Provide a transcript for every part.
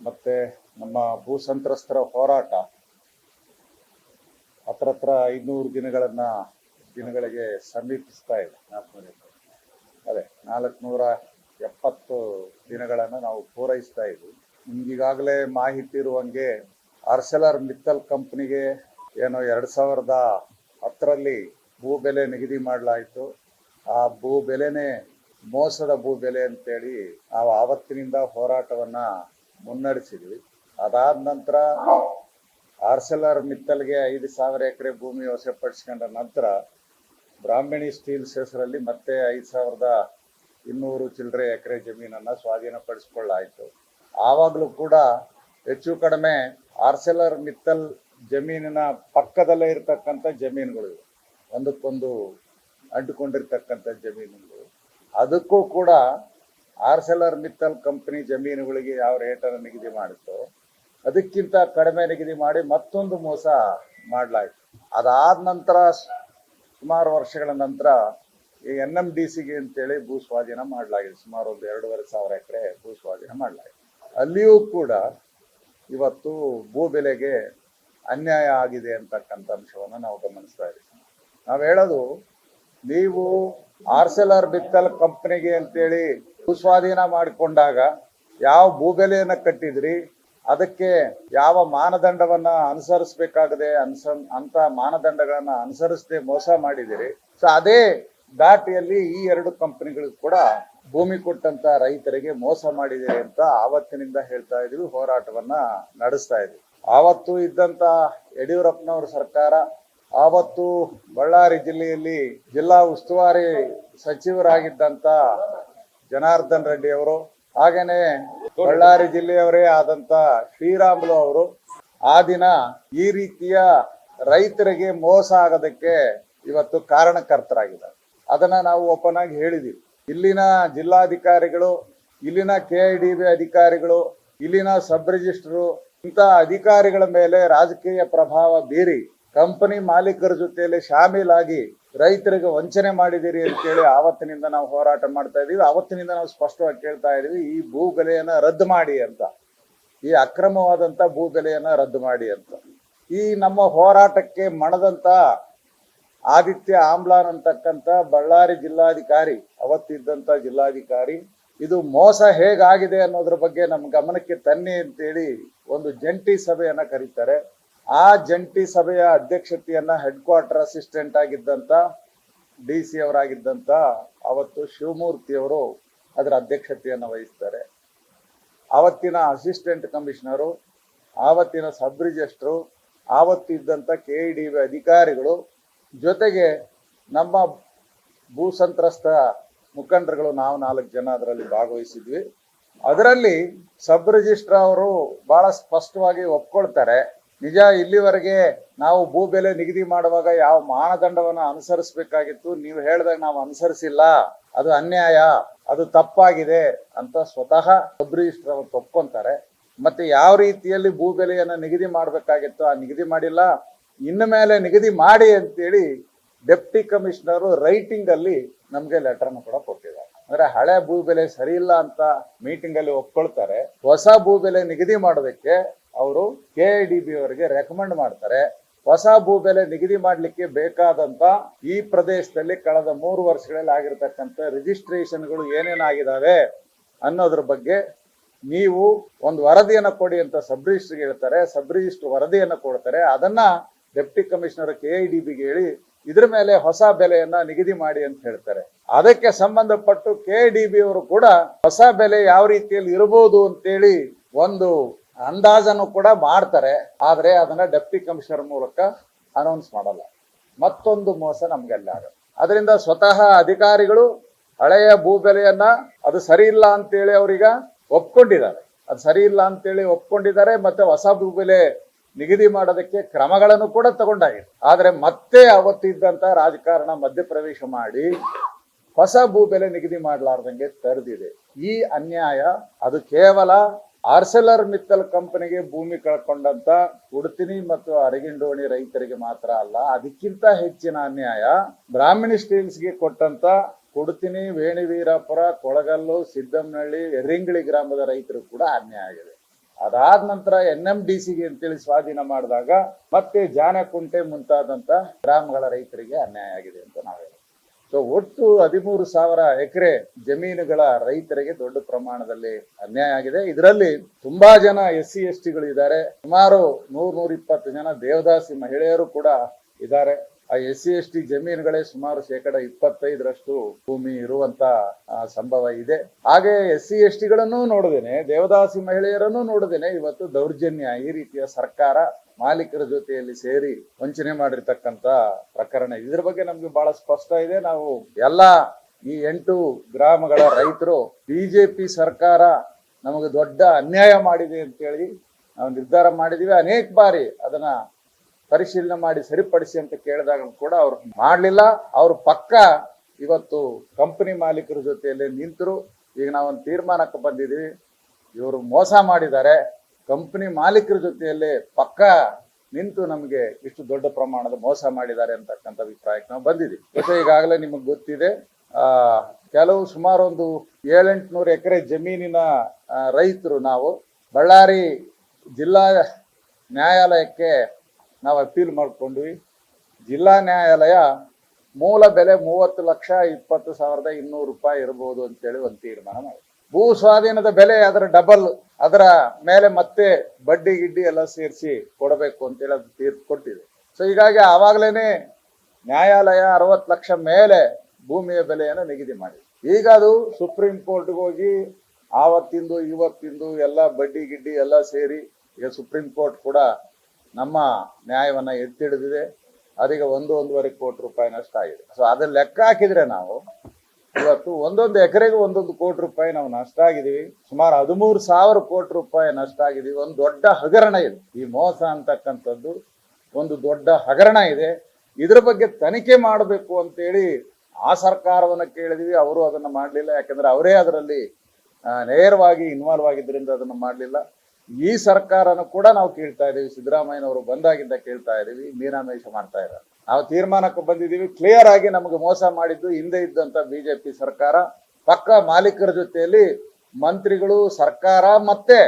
ಮತ್ತು ನಮ್ಮ ಭೂ ಸಂತ್ರಸ್ತರ ಹೋರಾಟ ಹತ್ರ 500 ದಿನಗಳಿಗೆ ಸಮೀಪಿಸ್ತಾ ಇದೆ. ಅದೇ 470 ದಿನಗಳನ್ನು ನಾವು ಪೂರೈಸ್ತಾ ಇದ್ವಿ. ನಿಮ್ಗೀಗಾಗಲೇ ಮಾಹಿತಿ ಇರುವಂಗೆ ಆರ್ಸೆಲರ್ ಮಿತ್ತಲ್ ಕಂಪ್ನಿಗೆ ಏನೋ 2010ರಲ್ಲಿ ಭೂ ಬೆಲೆ ನಿಗದಿ ಮಾಡಲಾಯಿತು. ಆ ಭೂ ಬೆಲೆನೇ ಮೋಸದ ಭೂ ಬೆಲೆ ಅಂತೇಳಿ ನಾವು ಆವತ್ತಿನಿಂದ ಹೋರಾಟವನ್ನ ಮುನ್ನಡೆಸಿದ್ವಿ. ಅದಾದ ನಂತರ ಆರ್ಸೆಲರ್ ಮಿತ್ತಲ್ಗೆ 5,000 ಎಕರೆ ಭೂಮಿ ವಶಪಡಿಸ್ಕೊಂಡ ನಂತರ ಬ್ರಾಹ್ಮಣಿ ಸ್ಟೀಲ್ಸ್ ಹೆಸರಲ್ಲಿ ಮತ್ತೆ 5,200 ಚಿಲ್ಲರೆ ಎಕರೆ ಜಮೀನನ್ನು ಸ್ವಾಧೀನಪಡಿಸ್ಕೊಳ್ಳಾಯಿತು. ಆವಾಗಲೂ ಕೂಡ ಹೆಚ್ಚು ಕಡಿಮೆ ಆರ್ಸೆಲರ್ ಮಿತ್ತಲ್ ಜಮೀನಿನ ಪಕ್ಕದಲ್ಲೇ ಇರತಕ್ಕಂಥ ಜಮೀನುಗಳು, ಒಂದಕ್ಕೊಂದು ಅಂಟಿಕೊಂಡಿರ್ತಕ್ಕಂಥ ಜಮೀನುಗಳು. ಅದಕ್ಕೂ ಕೂಡ ಆರ್ಸೆಲರ್ ಮಿತ್ತಲ್ ಕಂಪನಿ ಜಮೀನುಗಳಿಗೆ ಯಾವ ರೇಟನ್ನು ನಿಗದಿ ಮಾಡುತ್ತೋ ಅದಕ್ಕಿಂತ ಕಡಿಮೆ ನಿಗದಿ ಮಾಡಿ ಮತ್ತೊಂದು ಮೋಸ ಮಾಡಲಾಯಿತು. ಅದಾದ ನಂತರ ಸುಮಾರು ವರ್ಷಗಳ ನಂತರ ಈ NMDCಗೆ ಅಂತೇಳಿ ಭೂ ಸ್ವಾಧೀನ ಮಾಡಲಾಗಿದೆ. ಸುಮಾರು 2,500 ಎಕರೆ ಭೂ ಸ್ವಾಧೀನ ಮಾಡಲಾಗಿದೆ. ಅಲ್ಲಿಯೂ ಕೂಡ ಇವತ್ತು ಭೂ ಬೆಲೆಗೆ ಅನ್ಯಾಯ ಆಗಿದೆ ಅಂತಕ್ಕಂಥ ಅಂಶವನ್ನು ನಾವು ಗಮನಿಸ್ತಾ ಇದ್ದೀವಿ. ನಾವು ಹೇಳೋದು, ನೀವು ಆರ್ಸೆಲರ್ ಮಿತ್ತಲ್ ಕಂಪ್ನಿಗೆ ಅಂತೇಳಿ ಭೂ ಸ್ವಾಧೀನ ಮಾಡಿಕೊಂಡಾಗ ಯಾವ ಭೂ ಬೆಲೆಯನ್ನು ಕಟ್ಟಿದ್ರಿ, ಅದಕ್ಕೆ ಯಾವ ಮಾನದಂಡವನ್ನ ಅನುಸರಿಸಬೇಕಾಗದೆ ಅಂತ ಮಾನದಂಡಗಳನ್ನ ಅನುಸರಿಸದೆ ಮೋಸ ಮಾಡಿದಿರಿ. ಸೊ ಅದೇ ದಾಟಿಯಲ್ಲಿ ಈ 2 ಕಂಪನಿಗಳಿಗೂ ಕೂಡ ಭೂಮಿ ಕೊಟ್ಟಂತ ರೈತರಿಗೆ ಮೋಸ ಮಾಡಿದಿರಿ ಅಂತ ಆವತ್ತಿನಿಂದ ಹೇಳ್ತಾ ಇದೀವಿ, ಹೋರಾಟವನ್ನ ನಡೆಸ್ತಾ ಇದೀವಿ. ಆವತ್ತು ಇದ್ದಂತ ಯಡಿಯೂರಪ್ಪನವರ ಸರ್ಕಾರ, ಆವತ್ತು ಬಳ್ಳಾರಿ ಜಿಲ್ಲೆಯಲ್ಲಿ ಜಿಲ್ಲಾ ಉಸ್ತುವಾರಿ ಸಚಿವರಾಗಿದ್ದಂತ ಜನಾರ್ದನ್ ರೆಡ್ಡಿ ಅವರು, ಹಾಗೇನೆ ಬಳ್ಳಾರಿ ಜಿಲ್ಲೆಯವರೇ ಆದಂತ ಶ್ರೀರಾಮುಲು ಅವರು ಆ ದಿನ ಈ ರೀತಿಯ ರೈತರಿಗೆ ಮೋಸ ಆಗೋದಕ್ಕೆ ಇವತ್ತು ಕಾರಣಕರ್ತರಾಗಿದ್ದಾರೆ. ಅದನ್ನ ನಾವು ಓಪನ್ ಆಗಿ ಹೇಳಿದೀವಿ. ಇಲ್ಲಿನ ಜಿಲ್ಲಾಧಿಕಾರಿಗಳು, ಇಲ್ಲಿನ KIDB ಅಧಿಕಾರಿಗಳು, ಇಲ್ಲಿನ ಸಬ್ ರಿಜಿಸ್ಟ್ರು ಇಂಥ ಅಧಿಕಾರಿಗಳ ಮೇಲೆ ರಾಜಕೀಯ ಪ್ರಭಾವ ಬೀರಿ ಕಂಪನಿ ಮಾಲೀಕರ ಜೊತೆಯಲ್ಲಿ ಶಾಮೀಲಾಗಿ ರೈತರಿಗೆ ವಂಚನೆ ಮಾಡಿದಿರಿ ಅಂತೇಳಿ ಆವತ್ತಿನಿಂದ ನಾವು ಹೋರಾಟ ಮಾಡ್ತಾ ಇದೀವಿ. ಆವತ್ತಿನಿಂದ ನಾವು ಸ್ಪಷ್ಟವಾಗಿ ಕೇಳ್ತಾ ಇದೀವಿ, ಈ ಭೂ ಬೆಲೆಯನ್ನ ರದ್ದು ಮಾಡಿ ಅಂತ, ಈ ಅಕ್ರಮವಾದಂತ ಭೂ ಬೆಲೆಯನ್ನ ರದ್ದು ಮಾಡಿ ಅಂತ. ಈ ನಮ್ಮ ಹೋರಾಟಕ್ಕೆ ಮಣದಂತ ಆದಿತ್ಯ ಆಮ್ಲಾನ್ ಅಂತಕ್ಕಂಥ ಬಳ್ಳಾರಿ ಜಿಲ್ಲಾಧಿಕಾರಿ, ಅವತ್ತಿದ್ದಂತ ಜಿಲ್ಲಾಧಿಕಾರಿ, ಇದು ಮೋಸ ಹೇಗಾಗಿದೆ ಅನ್ನೋದ್ರ ಬಗ್ಗೆ ನಮ್ಮ ಗಮನಕ್ಕೆ ತನ್ನಿ ಅಂತೇಳಿ ಒಂದು ಜಂಟಿ ಸಭೆಯನ್ನ ಕರೀತಾರೆ. ಆ ಜಂಟಿ ಸಭೆಯ ಅಧ್ಯಕ್ಷತೆಯನ್ನ ಹೆಡ್ ಕ್ವಾರ್ಟರ್ ಅಸಿಸ್ಟೆಂಟ್ ಆಗಿದ್ದಂತ DC ಅವರಾಗಿದ್ದಂತ ಅವತ್ತು ಶಿವಮೂರ್ತಿ ಅವರು ಅದರ ಅಧ್ಯಕ್ಷತೆಯನ್ನು ವಹಿಸ್ತಾರೆ. ಆವತ್ತಿನ ಅಸಿಸ್ಟೆಂಟ್ ಕಮಿಷನರು, ಆವತ್ತಿನ ಸಬ್ ರಿಜಿಸ್ಟ್ರು, ಆವತ್ತಿದ್ದಂತ KIDB ಅಧಿಕಾರಿಗಳು, ಜೊತೆಗೆ ನಮ್ಮ ಭೂ ಸಂತ್ರಸ್ತ ಮುಖಂಡರುಗಳು, ನಾವು 4 ಜನ ಅದರಲ್ಲಿ ಭಾಗವಹಿಸಿದ್ವಿ. ಅದರಲ್ಲಿ ಸಬ್ ರಿಜಿಸ್ಟ್ರಾರ್ ಅವರು ಬಹಳ ಸ್ಪಷ್ಟವಾಗಿ ಒಪ್ಕೊಳ್ತಾರೆ, ನಿಜ ಇಲ್ಲಿವರೆಗೆ ನಾವು ಭೂ ಬೆಲೆ ನಿಗದಿ ಮಾಡುವಾಗ ಯಾವ ಮಾನದಂಡವನ್ನು ಅನುಸರಿಸಬೇಕಾಗಿತ್ತು ನೀವು ಹೇಳಿದಾಗ ನಾವು ಅನುಸರಿಸಿಲ್ಲ, ಅದು ಅನ್ಯಾಯ, ಅದು ತಪ್ಪಾಗಿದೆ ಅಂತ ಸ್ವತಃ ಸಬ್ ರಿಜಿಸ್ಟ್ರಾರ್ ಅವರು ಒಪ್ಕೊಂತಾರೆ. ಮತ್ತೆ ಯಾವ ರೀತಿಯಲ್ಲಿ ಭೂ ಬೆಲೆಯನ್ನು ನಿಗದಿ ಮಾಡಬೇಕಾಗಿತ್ತು ಆ ನಿಗದಿ ಮಾಡಿಲ್ಲ, ಇನ್ನು ಮೇಲೆ ನಿಗದಿ ಮಾಡಿ ಅಂತೇಳಿ ಡೆಪ್ಟಿ ಕಮಿಷನರು ರೈಟಿಂಗ್ ಅಲ್ಲಿ ನಮ್ಗೆ ಲೆಟರ್ನ ಕೂಡ ಕೊಟ್ಟಿದ್ದಾರೆ. ಅಂದ್ರೆ ಹಳೆ ಭೂ ಬೆಲೆ ಸರಿ ಇಲ್ಲ ಅಂತ ಮೀಟಿಂಗ್ ಅಲ್ಲಿ ಒಪ್ಕೊಳ್ತಾರೆ, ಹೊಸ ಭೂ ಬೆಲೆ ನಿಗದಿ ಮಾಡೋದಕ್ಕೆ ಅವರು KIDB ಅವರಿಗೆ ರೆಕಮೆಂಡ್ ಮಾಡ್ತಾರೆ. ಹೊಸ ಭೂ ಬೆಲೆ ನಿಗದಿ ಮಾಡ್ಲಿಕ್ಕೆ ಬೇಕಾದಂತ ಈ ಪ್ರದೇಶದಲ್ಲಿ ಕಳೆದ 3 ವರ್ಷಗಳಲ್ಲಿ ಆಗಿರ್ತಕ್ಕಂಥ ರಿಜಿಸ್ಟ್ರೇಷನ್ಗಳು ಏನೇನಾಗಿದ್ದಾವೆ ಅನ್ನೋದ್ರ ಬಗ್ಗೆ ನೀವು ಒಂದು ವರದಿಯನ್ನು ಕೊಡಿ ಅಂತ ಸಬ್ ರಿಜಿಸ್ಟ್ರಿಗೆ ಹೇಳ್ತಾರೆ. ಸಬ್ ರಿಜಿಸ್ಟ್ರ್ ವರದಿಯನ್ನು ಕೊಡ್ತಾರೆ. ಅದನ್ನ ಡೆಪ್ಟಿ ಕಮಿಷನರ್ KIDBಗೆ ಹೇಳಿ ಇದ್ರ ಮೇಲೆ ಹೊಸ ಬೆಲೆಯನ್ನ ನಿಗದಿ ಮಾಡಿ ಅಂತ ಹೇಳ್ತಾರೆ. ಅದಕ್ಕೆ ಸಂಬಂಧಪಟ್ಟು KIDB ಅವರು ಕೂಡ ಹೊಸ ಬೆಲೆ ಯಾವ ರೀತಿಯಲ್ಲಿ ಇರಬಹುದು ಅಂತೇಳಿ ಒಂದು ಅಂದಾಜನ್ನು ಕೂಡ ಮಾಡ್ತಾರೆ. ಆದ್ರೆ ಅದನ್ನ ಡೆಪ್ಟಿ ಕಮಿಷನರ್ ಮೂಲಕ ಅನೌನ್ಸ್ ಮಾಡಲ್ಲ. ಮತ್ತೊಂದು ಮೋಸ ನಮ್ಗೆ ಅಲ್ಲಿ ಆಗುತ್ತೆ. ಅದರಿಂದ ಸ್ವತಃ ಅಧಿಕಾರಿಗಳು ಹಳೆಯ ಭೂ ಬೆಲೆಯನ್ನ ಅದು ಸರಿ ಇಲ್ಲ ಅಂತೇಳಿ ಅವ್ರೀಗ ಒಪ್ಕೊಂಡಿದ್ದಾರೆ. ಅದು ಸರಿ ಇಲ್ಲ ಅಂತೇಳಿ ಒಪ್ಕೊಂಡಿದ್ದಾರೆ. ಮತ್ತೆ ಹೊಸ ಭೂ ಬೆಲೆ ನಿಗದಿ ಮಾಡೋದಕ್ಕೆ ಕ್ರಮಗಳನ್ನು ಕೂಡ ತಗೊಂಡಾಗಿದೆ. ಆದ್ರೆ ಮತ್ತೆ ಅವತ್ತಿದ್ದಂತ ರಾಜಕಾರಣ ಮಧ್ಯಪ್ರವೇಶ ಮಾಡಿ ಹೊಸ ಭೂ ಬೆಲೆ ನಿಗದಿ ಮಾಡಲಾರ್ದಂಗೆ ತಡೆದಿದೆ. ಈ ಅನ್ಯಾಯ ಅದು ಕೇವಲ ಆರ್ಸೆಲರ್ ಮಿತ್ತಲ್ ಕಂಪನಿಗೆ ಭೂಮಿ ಕಳ್ಕೊಂಡಂತ ಉಡುತಿನಿ ಮತ್ತು ಅರಗಿಂಡೋಣಿ ರೈತರಿಗೆ ಮಾತ್ರ ಅಲ್ಲ, ಅದಕ್ಕಿಂತ ಹೆಚ್ಚಿನ ಅನ್ಯಾಯ ಬ್ರಾಹ್ಮಣಿ ಸ್ಟೀಲ್ಸ್ಗೆ ಕೊಟ್ಟಂತ ಉಡುತಿನಿ, ವೇಣಿವೀರಾಪುರ, ಕೊಳಗಲ್ಲು, ಸಿದ್ದಮ್ಮನಹಳ್ಳಿ, ಎರ್ರಿಂಗಳಿ ಗ್ರಾಮದ ರೈತರು ಕೂಡ ಅನ್ಯಾಯ ಆಗಿದೆ. ಅದಾದ ನಂತರ NMDCಗೆ ಅಂತೇಳಿ ಸ್ವಾಧೀನ ಮಾಡಿದಾಗ ಮತ್ತೆ ಜಾನಕುಂಟೆ ಮುಂತಾದಂತ ಗ್ರಾಮಗಳ ರೈತರಿಗೆ ಅನ್ಯಾಯ ಆಗಿದೆ ಅಂತ ನಾವು ಹೇಳ್ತೀವಿ. ಸೊ ಒಟ್ಟು 13,000 ಎಕರೆ ಜಮೀನುಗಳ ರೈತರಿಗೆ ದೊಡ್ಡ ಪ್ರಮಾಣದಲ್ಲಿ ಅನ್ಯಾಯ ಆಗಿದೆ. ಇದರಲ್ಲಿ ತುಂಬಾ ಜನ SC STಗಳು ಇದ್ದಾರೆ. ಸುಮಾರು 100-120 ಜನ ದೇವದಾಸಿ ಮಹಿಳೆಯರು ಕೂಡ ಇದ್ದಾರೆ. ಆ SC ST ಜಮೀನುಗಳೇ ಸುಮಾರು 25% ಭೂಮಿ ಇರುವಂತ ಸಂಭವ ಇದೆ. ಹಾಗೆ SC STಗಳನ್ನು ನೋಡದೇನೆ, ದೇವದಾಸಿ ಮಹಿಳೆಯರನ್ನು ನೋಡದೇನೆ ಇವತ್ತು ದೌರ್ಜನ್ಯ ಈ ರೀತಿಯ ಸರ್ಕಾರ ಮಾಲೀಕರ ಜೊತೆಯಲ್ಲಿ ಸೇರಿ ವಂಚನೆ ಮಾಡಿರ್ತಕ್ಕಂತ ಪ್ರಕರಣ. ಇದ್ರ ಬಗ್ಗೆ ನಮ್ಗೆ ಬಹಳ ಸ್ಪಷ್ಟ ಇದೆ. ನಾವು ಎಲ್ಲಾ ಈ 8 ಗ್ರಾಮಗಳ ರೈತರು ಬಿಜೆಪಿ ಸರ್ಕಾರ ನಮಗೆ ದೊಡ್ಡ ಅನ್ಯಾಯ ಮಾಡಿದೆ ಅಂತೇಳಿ ನಾವು ನಿರ್ಧಾರ ಮಾಡಿದೀವಿ. ಅನೇಕ ಬಾರಿ ಅದನ್ನ ಪರಿಶೀಲನೆ ಮಾಡಿ ಸರಿಪಡಿಸಿ ಅಂತ ಕೇಳಿದಾಗ ಕೂಡ ಅವ್ರು ಮಾಡ್ಲಿಲ್ಲ. ಅವ್ರ ಪಕ್ಕ ಇವತ್ತು ಕಂಪನಿ ಮಾಲೀಕರ ಜೊತೆಯಲ್ಲಿ ನಿಂತರು. ಈಗ ನಾವೊಂದು ತೀರ್ಮಾನಕ್ಕೆ ಬಂದಿದ್ದೀವಿ, ಇವರು ಮೋಸ ಮಾಡಿದ್ದಾರೆ, ಕಂಪನಿ ಮಾಲೀಕರ ಜೊತೆಯಲ್ಲಿ ಪಕ್ಕ ನಿಂತು ನಮಗೆ ಇಷ್ಟು ದೊಡ್ಡ ಪ್ರಮಾಣದ ಮೋಸ ಮಾಡಿದ್ದಾರೆ ಅಂತಕ್ಕಂಥ ಅಭಿಪ್ರಾಯಕ್ಕೆ ನಾವು ಬಂದಿದ್ದೀವಿ. ಜೊತೆ ಈಗಾಗಲೇ ನಿಮಗೆ ಗೊತ್ತಿದೆ, ಕೆಲವು ಸುಮಾರು ಒಂದು 700-800 ಎಕರೆ ಜಮೀನಿನ ರೈತರು ನಾವು ಬಳ್ಳಾರಿ ಜಿಲ್ಲಾ ನ್ಯಾಯಾಲಯಕ್ಕೆ ನಾವು ಅಪೀಲ್ ಮಾಡ್ಕೊಂಡ್ವಿ. ಜಿಲ್ಲಾ ನ್ಯಾಯಾಲಯ ಮೂಲ ಬೆಲೆ 30,20,200 ರೂಪಾಯಿ ಇರಬಹುದು ಅಂತೇಳಿ ಒಂದು ತೀರ್ಮಾನ ಮಾಡಿ, ಭೂ ಸ್ವಾಧೀನದ ಬೆಲೆ ಅದರ ಡಬಲ್, ಅದರ ಮೇಲೆ ಮತ್ತೆ ಬಡ್ಡಿ ಗಿಡ್ಡಿ ಎಲ್ಲ ಸೇರಿಸಿ ಕೊಡಬೇಕು ಅಂತೇಳಿ ಅದು ತೀರ್ಪು ಕೊಟ್ಟಿದೆ. ಸೊ ಹೀಗಾಗಿ ಆವಾಗಲೇ ನ್ಯಾಯಾಲಯ 60 ಲಕ್ಷ ಮೇಲೆ ಭೂಮಿಯ ಬೆಲೆಯನ್ನು ನಿಗದಿ ಮಾಡಿದೆ. ಈಗ ಅದು ಸುಪ್ರೀಂ ಕೋರ್ಟ್ಗೆ ಹೋಗಿ ಆವತ್ತಿಂದು ಇವತ್ತಿಂದು ಎಲ್ಲ ಬಡ್ಡಿ ಗಿಡ್ಡಿ ಎಲ್ಲ ಸೇರಿ ಈಗ ಸುಪ್ರೀಂ ಕೋರ್ಟ್ ಕೂಡ ನಮ್ಮ ನ್ಯಾಯವನ್ನ ಎತ್ತಿಡಿದಿದೆ. ಅದೀಗ 1-1.5 ಕೋಟಿ ರೂಪಾಯಿ ನಷ್ಟ ಆಗಿದೆ. ಸೊ ಅದನ್ನ ಲೆಕ್ಕ ಹಾಕಿದ್ರೆ ನಾವು ಇವತ್ತು ಒಂದೊಂದು ಎಕರೆಗೆ 1 ಕೋಟಿ ರೂಪಾಯಿ ನಾವು ನಷ್ಟ ಆಗಿದ್ದೀವಿ. ಸುಮಾರು 13,000 ಕೋಟಿ ರೂಪಾಯಿ ನಷ್ಟ ಆಗಿದ್ದೀವಿ. ಒಂದು ದೊಡ್ಡ ಹಗರಣ ಇದೆ. ಈ ಮೋಸ ಅಂತಕ್ಕಂಥದ್ದು ಒಂದು ದೊಡ್ಡ ಹಗರಣ ಇದೆ. ಇದ್ರ ಬಗ್ಗೆ ತನಿಖೆ ಮಾಡಬೇಕು ಅಂತೇಳಿ ಆ ಸರ್ಕಾರವನ್ನ ಕೇಳಿದೀವಿ. ಅವರು ಅದನ್ನ ಮಾಡಲಿಲ್ಲ. ಯಾಕಂದ್ರೆ ಅವರೇ ಅದರಲ್ಲಿ ನೇರವಾಗಿ ಇನ್ವಾಲ್ವ್ ಆಗಿದ್ದರಿಂದ ಅದನ್ನ ಮಾಡಲಿಲ್ಲ. ಈ ಸರ್ಕಾರನ ಕೂಡ ನಾವು ಕೇಳ್ತಾ ಇದೀವಿ. ಸಿದ್ದರಾಮಯ್ಯನವರು ಬಂದಾಗಿಂದ ಕೇಳ್ತಾ ಇದೀವಿ, ಮೀನಾಮೇಷ ಮಾಡ್ತಾ ಇದ್ದಾರೆ. ನಾವು ತೀರ್ಮಾನಕ್ಕೆ ಬಂದಿದ್ದೀವಿ, ಕ್ಲಿಯರ್ ಆಗಿ ನಮಗೆ ಮೋಸ ಮಾಡಿದ್ದು ಹಿಂದೆ ಇದ್ದಂತ ಬಿಜೆಪಿ ಸರ್ಕಾರ. ಪಕ್ಕ ಮಾಲೀಕರ ಜೊತೆಯಲ್ಲಿ ಮಂತ್ರಿಗಳು, ಸರ್ಕಾರ ಮತ್ತೆ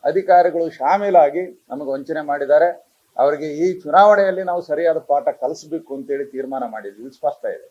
ಅಧಿಕಾರಿಗಳು ಶಾಮೀಲಾಗಿ ನಮಗೆ ವಂಚನೆ ಮಾಡಿದ್ದಾರೆ. ಅವರಿಗೆ ಈ ಚುನಾವಣೆಯಲ್ಲಿ ನಾವು ಸರಿಯಾದ ಪಾಠ ಕಲಿಸಬೇಕು ಅಂತೇಳಿ ತೀರ್ಮಾನ ಮಾಡಿದ್ವಿ. ಸ್ಪಷ್ಟ ಇದೆ.